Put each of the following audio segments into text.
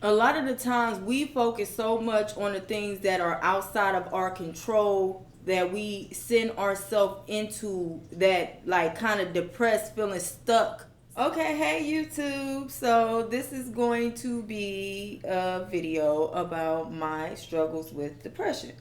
A lot of the times we focus so much on the things that are outside of our control that we send ourselves into that like kind of depressed feeling stuck. Okay, hey YouTube. So this is going to be a video about my struggles with depression.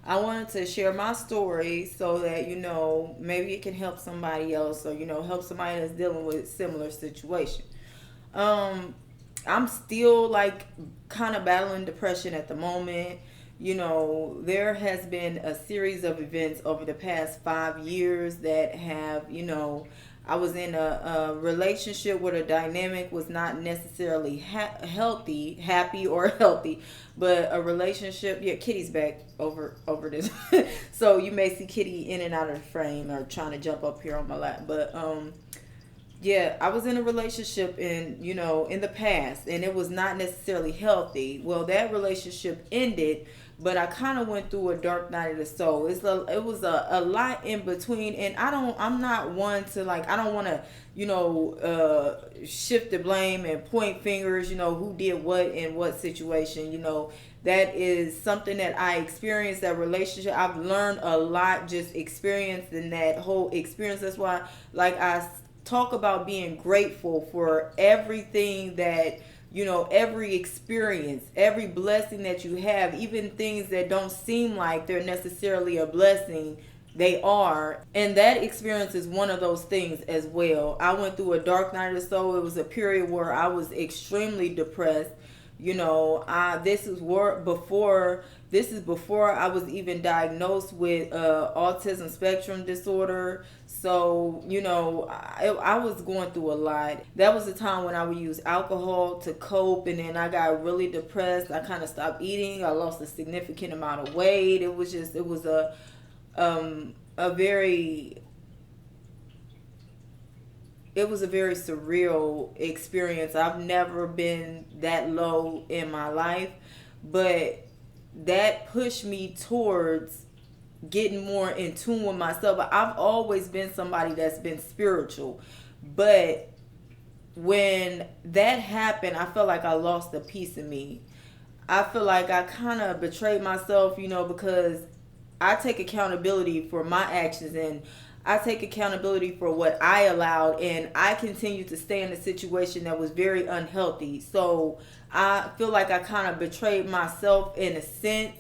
I wanted to share my story so that maybe it can help somebody else, or help somebody that's dealing with a similar situation. Um, I'm still like kind of battling depression at the moment. There has been a series of events over the past 5 years that have, I was in a relationship where the dynamic was not necessarily healthy, happy or healthy, but a relationship. Yeah, Kitty's back over this, so you may see Kitty in and out of the frame or trying to jump up here on my lap. But yeah, I was in a relationship in the past, and it was not necessarily healthy. Well, that relationship ended, but I kind of went through a dark night of the soul. It was a lot in between, and I'm not one to like, I don't want to, shift the blame and point fingers, who did what in what situation. That is something that I experienced, that relationship. I've learned a lot just experiencing that whole experience. That's why, like I talk about being grateful for everything that every experience, every blessing that you have, even things that don't seem like they're necessarily a blessing, they are. And that experience is one of those things as well. I went through a dark night or so. It was a period where I was extremely depressed. I this is before I was even diagnosed with autism spectrum disorder. So I was going through a lot. That was the time when I would use alcohol to cope, and then I got really depressed. I kind of stopped eating. I lost a significant amount of weight. It was a very it was a very surreal experience. I've never been that low in my life, but that pushed me towards getting more in tune with myself. I've always been somebody that's been spiritual, but when that happened, I felt like I lost a piece of me. I feel like I kind of betrayed myself, because I take accountability for my actions, and I take accountability for what I allowed, and I continued to stay in a situation that was very unhealthy. So I feel like I kind of betrayed myself in a sense.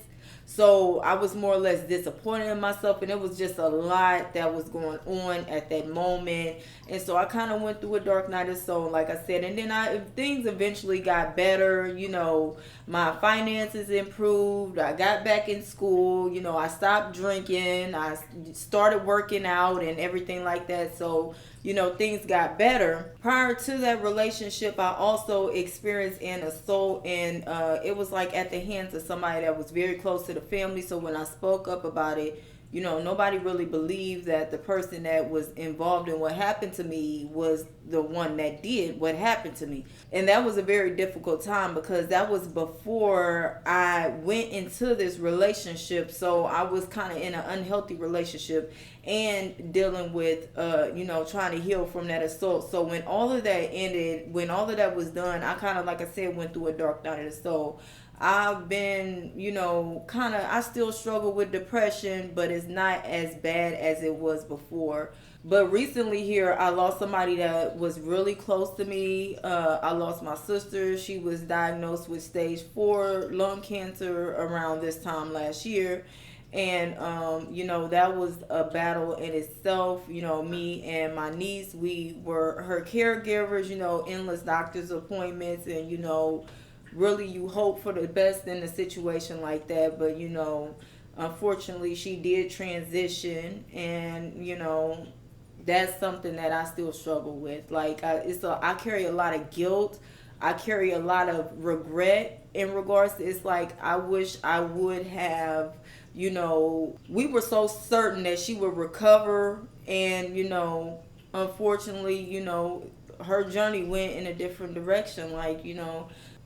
So I was more or less disappointed in myself, and it was just a lot that was going on at that moment. And so I kind of went through a dark night or so, like I said. And then things eventually got better. My finances improved. I got back in school. I stopped drinking. I started working out and everything like that. So things got better. Prior to that relationship, I also experienced an assault, and it was like at the hands of somebody that was very close to the family. So when I spoke up about it, nobody really believed that the person that was involved in what happened to me was the one that did what happened to me. And that was a very difficult time because that was before I went into this relationship. So I was kind of in an unhealthy relationship and dealing with, trying to heal from that assault. So when all of that ended, when all of that was done, I kind of, like I said, went through a dark night of the soul. I've been, I still struggle with depression, but it's not as bad as it was before. But recently here, I lost somebody that was really close to me. I lost my sister. She was diagnosed with stage 4 lung cancer around this time last year. And, that was a battle in itself. Me and my niece, we were her caregivers, endless doctor's appointments, and, really you hope for the best in a situation like that. But unfortunately she did transition, and that's something that I still struggle with. Like I carry a lot of guilt. I carry a lot of regret in regards to, it's like I wish I would have, we were so certain that she would recover, and unfortunately, her journey went in a different direction, like,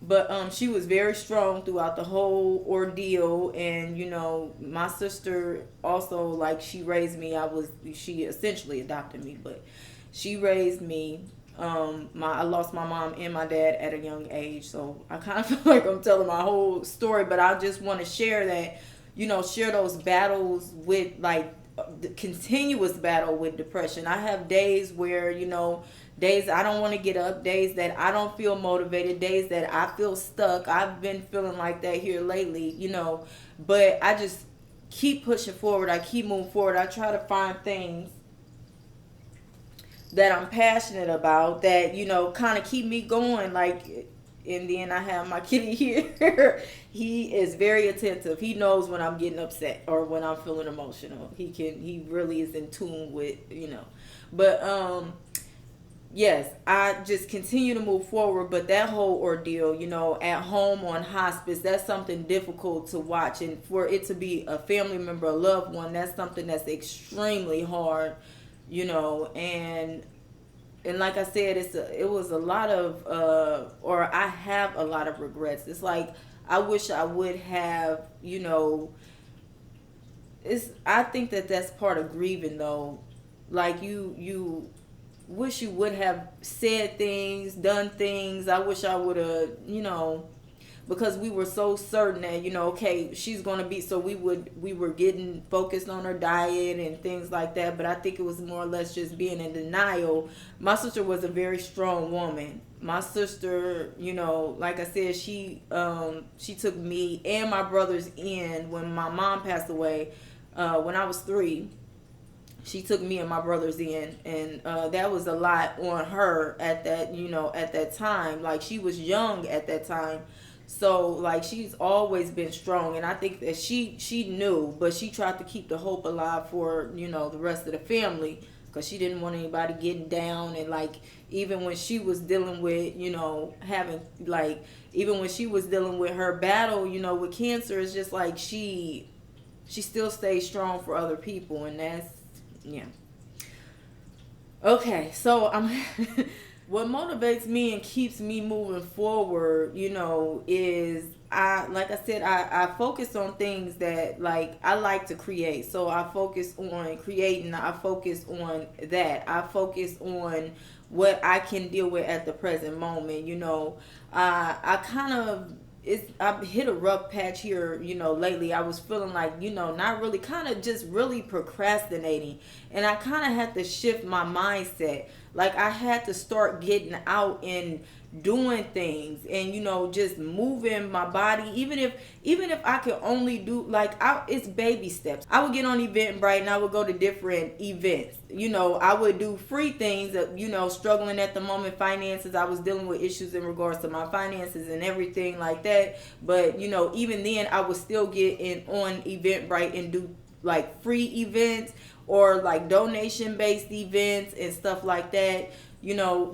but she was very strong throughout the whole ordeal. And my sister also, like, she raised me. She essentially adopted me, but she raised me. I lost my mom and my dad at a young age, so I kind of feel like I'm telling my whole story, but I just want to share that, share those battles with, like, the continuous battle with depression. I have days where, days I don't want to get up, days that I don't feel motivated, days that I feel stuck. I've been feeling like that here lately, but I just keep pushing forward. I keep moving forward. I try to find things that I'm passionate about that, kind of keep me going. Like, and then I have my kitty here. He is very attentive. He knows when I'm getting upset or when I'm feeling emotional. He really is in tune with, But yes, I just continue to move forward. But that whole ordeal, at home on hospice, that's something difficult to watch. And for it to be a family member, a loved one, that's something that's extremely hard, and like I said, it was a lot of, or I have a lot of regrets. It's like, I wish I would have, I think that that's part of grieving, though. Like, you wish you would have said things, done things. I wish I would have, because we were so certain that, okay, she's going to be, so we were getting focused on her diet and things like that. But I think it was more or less just being in denial. My sister was a very strong woman. My sister, like I said, she took me and my brothers in when my mom passed away, when I was 3. She took me and my brothers in, and that was a lot on her at that, at that time. Like, she was young at that time. So, like, she's always been strong, and I think that she knew, but she tried to keep the hope alive for, the rest of the family, because she didn't want anybody getting down. And, like, even when she was dealing with, even when she was dealing with her battle, with cancer, it's just like she still stays strong for other people, and that's, yeah. Okay, so what motivates me and keeps me moving forward, is like I said, I focus on things that, like, I like to create. So I focus on creating. I focus on that. I focus on what I can deal with at the present moment. I kind of, I've hit a rough patch here, lately. I was feeling like, not really, kind of just really procrastinating. And I kind of had to shift my mindset. Like, I had to start getting out and doing things and, just moving my body. Even if I could only do, like, it's baby steps. I would get on Eventbrite and I would go to different events. I would do free things that, struggling at the moment, finances. I was dealing with issues in regards to my finances and everything like that. But, even then I would still get on Eventbrite and do, like, free events or, like, donation based events and stuff like that.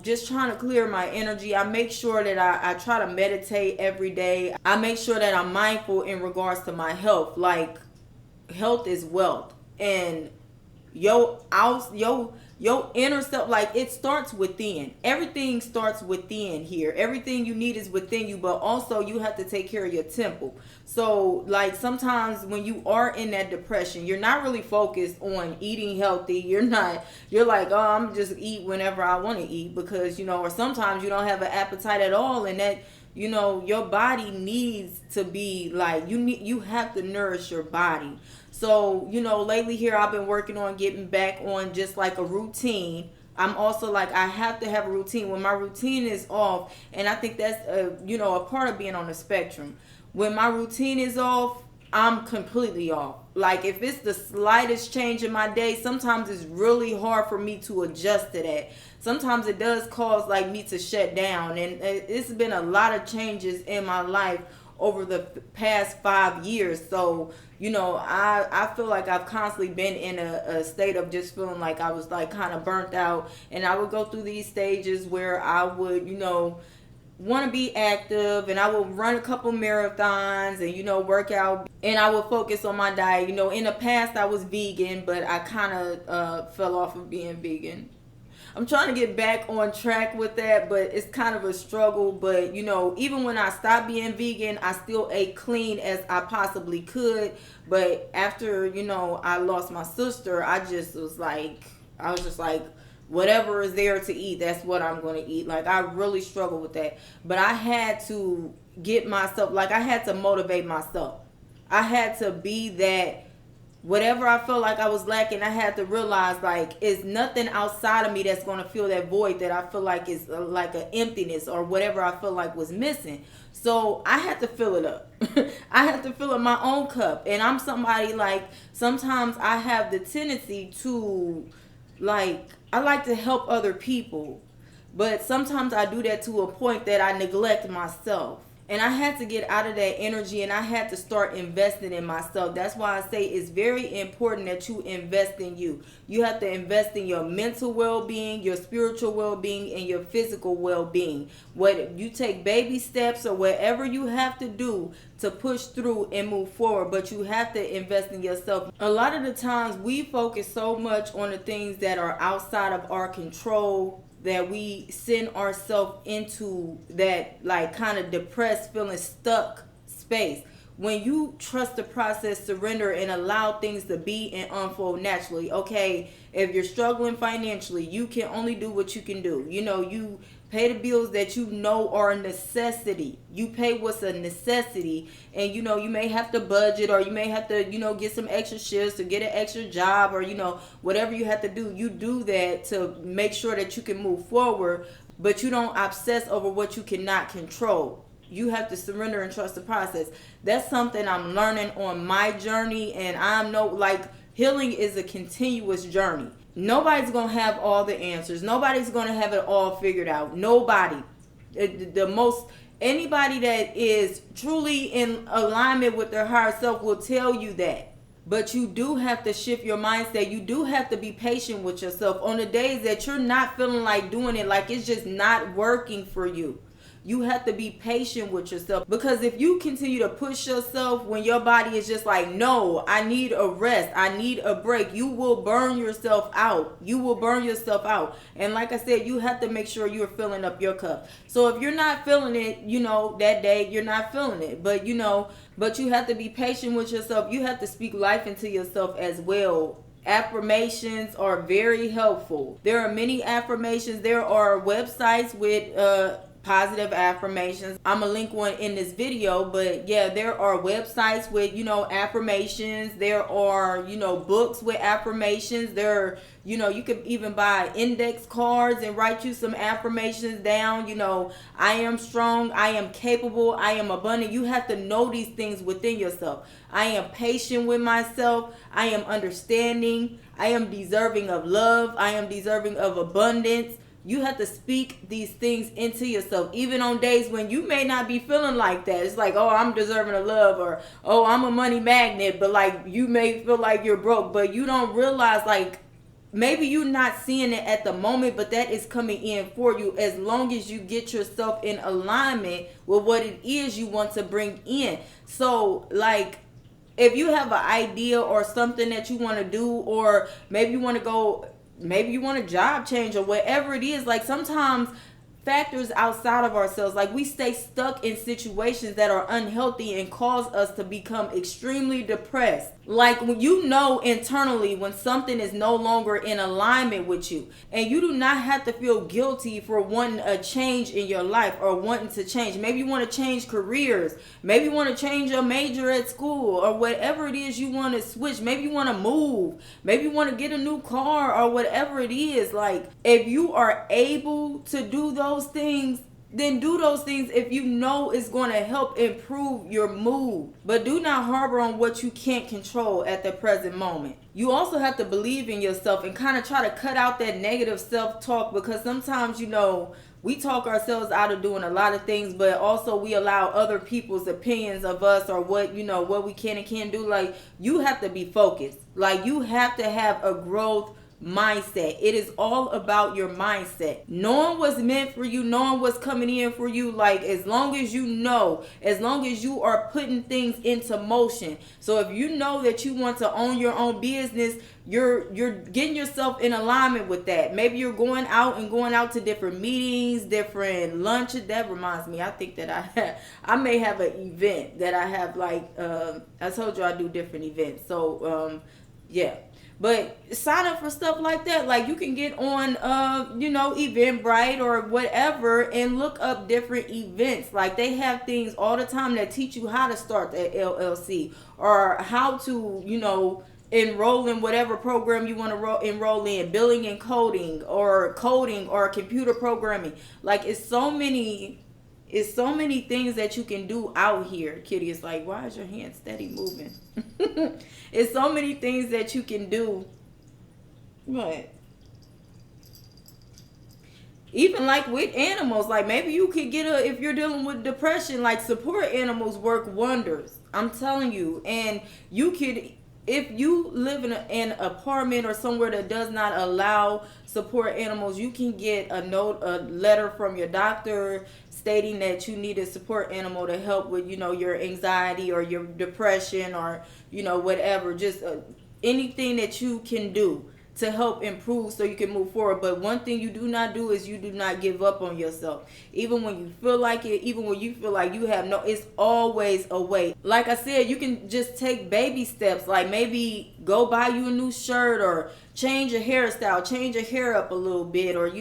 Just trying to clear my energy. I make sure that I try to meditate every day. I make sure that I'm mindful in regards to my health. Like, health is wealth. And your inner self, like, it starts within. Everything starts within here. Everything you need is within you, but also you have to take care of your temple. So, like, sometimes when you are in that depression, you're not really focused on eating healthy. You're like, oh, I'm just eat whenever I want to eat, because, or sometimes you don't have an appetite at all, and that, your body needs to be, like, you have to nourish your body. So, lately here I've been working on getting back on just like a routine. I'm also like, I have to have a routine. When my routine is off, and I think that's a part of being on the spectrum. When my routine is off, I'm completely off. Like, if it's the slightest change in my day, sometimes it's really hard for me to adjust to that. Sometimes it does cause, like, me to shut down. And it's been a lot of changes in my life over the past 5 years. So, I feel like I've constantly been in a state of just feeling like I was, like, kind of burnt out. And I would go through these stages where I would, want to be active, and I would run a couple marathons and, work out. And I would focus on my diet. In the past I was vegan, but I kind of fell off of being vegan. I'm trying to get back on track with that, but it's kind of a struggle. But, even when I stopped being vegan, I still ate clean as I possibly could. But after, I lost my sister, I was just like, whatever is there to eat, that's what I'm going to eat. Like, I really struggle with that. But I had to get myself, like, I had to motivate myself. I had to be that, whatever I felt like I was lacking, I had to realize, like, it's nothing outside of me that's going to fill that void that I feel like is like an emptiness or whatever I feel like was missing. So I had to fill it up. I had to fill up my own cup. And I'm somebody, like, sometimes I have the tendency to, like, I like to help other people. But sometimes I do that to a point that I neglect myself. And I had to get out of that energy, and I had to start investing in myself. That's why I say it's very important that you invest in you. You have to invest in your mental well-being, your spiritual well-being, and your physical well-being. What you take baby steps or whatever you have to do to push through and move forward, but you have to invest in yourself. A lot of the times we focus so much on the things that are outside of our control, that we send ourselves into that, like, kind of depressed, feeling stuck space. When you trust the process, surrender, and allow things to be and unfold naturally. Okay, if you're struggling financially, you can only do what you can do. You know, you pay the bills that you know are a necessity. You pay what's a necessity. And, you know, you may have to budget, or you may have to, you know, get some extra shifts or get an extra job, or, you know, whatever you have to do. You do that to make sure that you can move forward, but you don't obsess over what you cannot control. You have to surrender and trust the process. That's something I'm learning on my journey. And I'm like, healing is a continuous journey. Nobody's going to have all the answers. Nobody's going to have it all figured out. Nobody. Anybody that is truly in alignment with their higher self will tell you that. But you do have to shift your mindset. You do have to be patient with yourself on the days that you're not feeling like doing it, like it's just not working for you. You have to be patient with yourself, because if you continue to push yourself when your body is just like, no, I need a rest, I need a break, you will burn yourself out. You will burn yourself out. And like I said, you have to make sure you're filling up your cup. So if you're not feeling it, you know, that day, you're not feeling it. But, you know, but you have to be patient with yourself. You have to speak life into yourself as well. Affirmations are very helpful. There are many affirmations. There are websites with positive affirmations. I'm gonna link one in this video, but yeah, there are websites with, you know, affirmations. There are, you know, books with affirmations. There, you know, you can even buy index cards and write you some affirmations down. You know, I am strong, I am capable, I am abundant. You have to know these things within yourself. I am patient with myself, I am understanding, I am deserving of love, I am deserving of abundance. You have to speak these things into yourself, even on days when you may not be feeling like that. It's like, oh, I'm deserving of love, or, oh, I'm a money magnet, but like you may feel like you're broke, but you don't realize, like, maybe you're not seeing it at the moment, but that is coming in for you as long as you get yourself in alignment with what it is you want to bring in. So, like, if you have an idea or something that you want to do, or maybe you want to go, maybe you want a job change or whatever it is, like sometimes factors outside of ourselves, like we stay stuck in situations that are unhealthy and cause us to become extremely depressed. Like, when you know internally when something is no longer in alignment with you, and you do not have to feel guilty for wanting a change in your life or wanting to change. Maybe you want to change careers, maybe you want to change your major at school, or whatever it is you want to switch. Maybe you want to move, maybe you want to get a new car, or whatever it is. Like, if you are able to do those things, then do those things if you know it's going to help improve your mood. But do not harbor on what you can't control at the present moment. You also have to believe in yourself and kind of try to cut out that negative self-talk, because sometimes, you know, we talk ourselves out of doing a lot of things, but also we allow other people's opinions of us, or what, you know, what we can and can't do. Like, you have to be focused. Like, you have to have a growth mindset. It is all about your mindset, knowing what's meant for you, knowing what's coming in for you. Like, as long as you know, as long as you are putting things into motion. So if you know that you want to own your own business, you're getting yourself in alignment with that. Maybe you're going out to different meetings, different lunches. That reminds me, I think that I may have an event that I have, like, I told you I do different events. So yeah. But sign up for stuff like that. Like you can get on Eventbrite or whatever and look up different events. Like they have things all the time that teach you how to start that LLC or how to, enroll in whatever program you want to enroll in, billing and coding or computer programming. Like it's so many things that you can do out here. Kitty is like, why is your hand steady moving? It's so many things that you can do. But even like with animals, like maybe you could if you're dealing with depression, like support animals work wonders. I'm telling you. And you could, if you live in an apartment or somewhere that does not allow support animals, you can get a letter from your doctor stating that you need a support animal to help with, your anxiety or your depression or, whatever. Just anything that you can do to help improve so you can move forward. But one thing you do not do is you do not give up on yourself. Even when you feel like it, even when you feel like you have it's always a way. Like I said, you can just take baby steps, like maybe go buy you a new shirt or change your hairstyle, change your hair up a little bit, or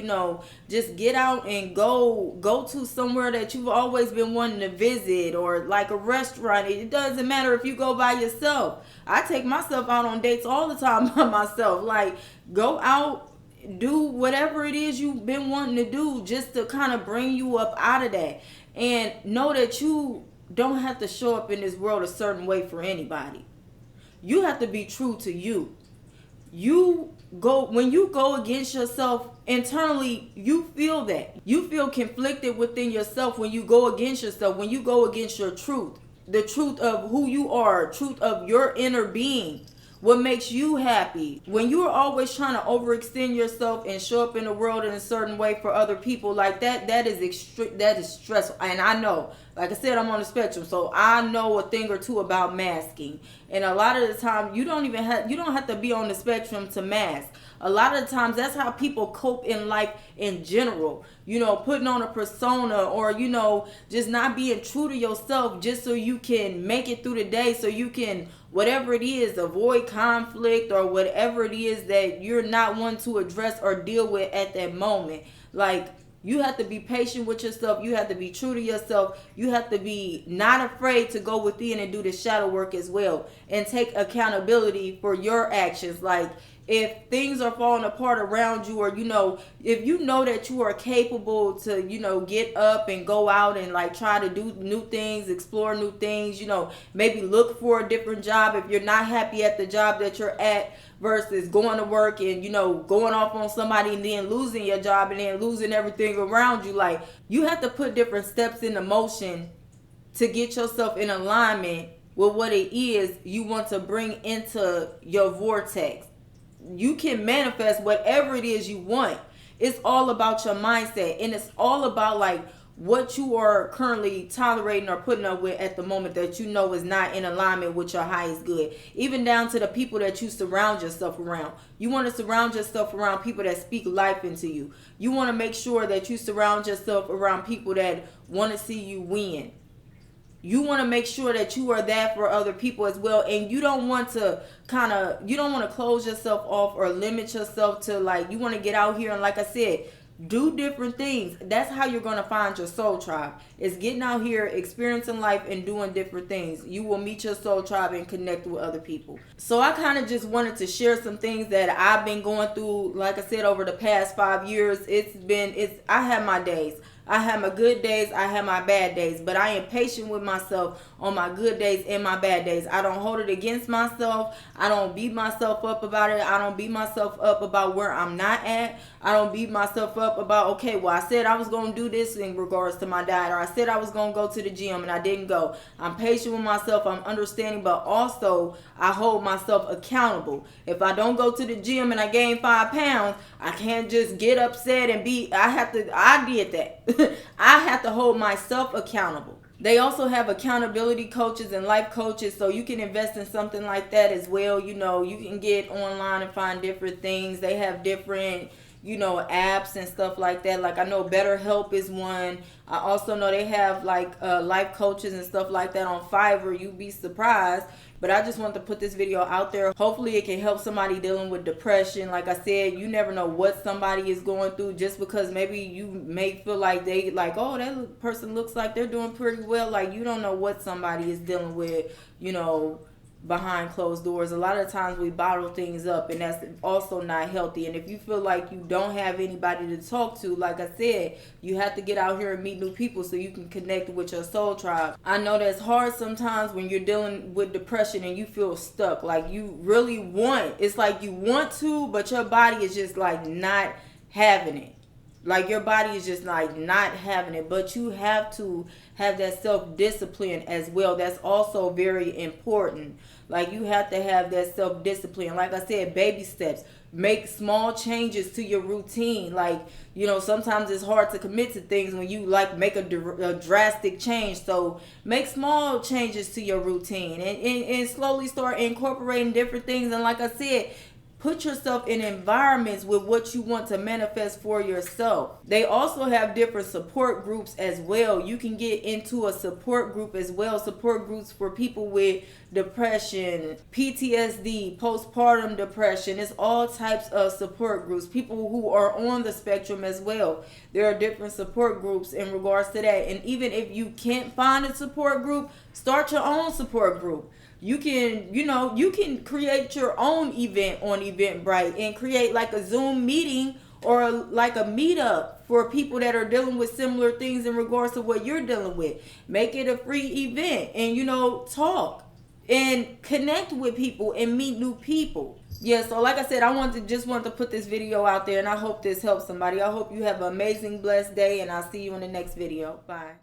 just get out and go to somewhere that you've always been wanting to visit, or like a restaurant. It doesn't matter if you go by yourself. I take myself out on dates all the time by myself. Like go out, do whatever it is you've been wanting to do just to kind of bring you up out of that, and know that you don't have to show up in this world a certain way for anybody. You have to be true to you. When you go against yourself internally, you feel that. You feel conflicted within yourself when you go against yourself, when you go against your truth, the truth of who you are, truth of your inner being, what makes you happy. When you are always trying to overextend yourself and show up in the world in a certain way for other people, like that is stressful. And I know, like I said, I'm on the spectrum, so I know a thing or two about masking. And a lot of the time, you don't have to be on the spectrum to mask. A lot of the times, that's how people cope in life in general. Putting on a persona, or just not being true to yourself, just so you can make it through the day, so you can, whatever it is, avoid conflict, or whatever it is that you're not one to address or deal with at that moment. Like, you have to be patient with yourself. You have to be true to yourself. You have to be not afraid to go within and do the shadow work as well, and take accountability for your actions. Like, if things are falling apart around you, or if you know that you are capable to get up and go out and like try to do new things, explore new things, maybe look for a different job if you're not happy at the job that you're at, versus going to work and going off on somebody and then losing your job and then losing everything around you. Like, you have to put different steps into motion to get yourself in alignment with what it is you want to bring into your vortex. You can manifest whatever it is you want. It's all about your mindset, and it's all about like what you are currently tolerating or putting up with at the moment that is not in alignment with your highest good. Even down to the people that you surround yourself around. You want to surround yourself around people that speak life into you. You want to make sure that you surround yourself around people that want to see you win. You want to make sure that you are that for other people as well. And you don't want to close yourself off or limit yourself to, like, you want to get out here and, like I said, do different things. That's how you're going to find your soul tribe. It's getting out here, experiencing life, and doing different things. You will meet your soul tribe and connect with other people. So I kind of just wanted to share some things that I've been going through, like I said, over the past 5 years. I have my days. I have my good days, I have my bad days, but I am patient with myself on my good days and my bad days. I don't hold it against myself. I don't beat myself up about it. I don't beat myself up about where I'm not at. I don't beat myself up about, okay, well, I said I was going to do this in regards to my diet, or I said I was going to go to the gym and I didn't go. I'm patient with myself. I'm understanding, but also I hold myself accountable. If I don't go to the gym and I gain 5 pounds, I can't just get upset and I did that. I have to hold myself accountable. They also have accountability coaches and life coaches, so you can invest in something like that as well. You can get online and find different things. They have different, apps and stuff like that. Like I know BetterHelp is one. I also know they have like life coaches and stuff like that on Fiverr. You'd be surprised. But I just want to put this video out there. Hopefully it can help somebody dealing with depression. Like I said, you never know what somebody is going through, just because maybe you may feel like they like, oh, that person looks like they're doing pretty well. Like you don't know what somebody is dealing with, behind closed doors. A lot of times we bottle things up, and that's also not healthy. And if you feel like you don't have anybody to talk to, like I said, you have to get out here and meet new people so you can connect with your soul tribe. I know that's hard sometimes when you're dealing with depression and you feel stuck. Like you really it's like you want to, but your body is just like not having it. Like your body is just like not having it, but you have to have that self-discipline as well. That's also very important. Like you have to have that self-discipline. Like I said, baby steps. Make small changes to your routine. Like, sometimes it's hard to commit to things when you like make a drastic change. So make small changes to your routine and slowly start incorporating different things. And like I said, put yourself in environments with what you want to manifest for yourself. They also have different support groups as well. You can get into a support group as well. Support groups for people with depression, PTSD, postpartum depression. It's all types of support groups. People who are on the spectrum as well. There are different support groups in regards to that. And even if you can't find a support group, start your own support group. You can create your own event on Eventbrite and create like a Zoom meeting or like a meetup for people that are dealing with similar things in regards to what you're dealing with. Make it a free event and, talk and connect with people and meet new people. Yeah, so like I said, I just want to put this video out there, and I hope this helps somebody. I hope you have an amazing, blessed day, and I'll see you in the next video. Bye.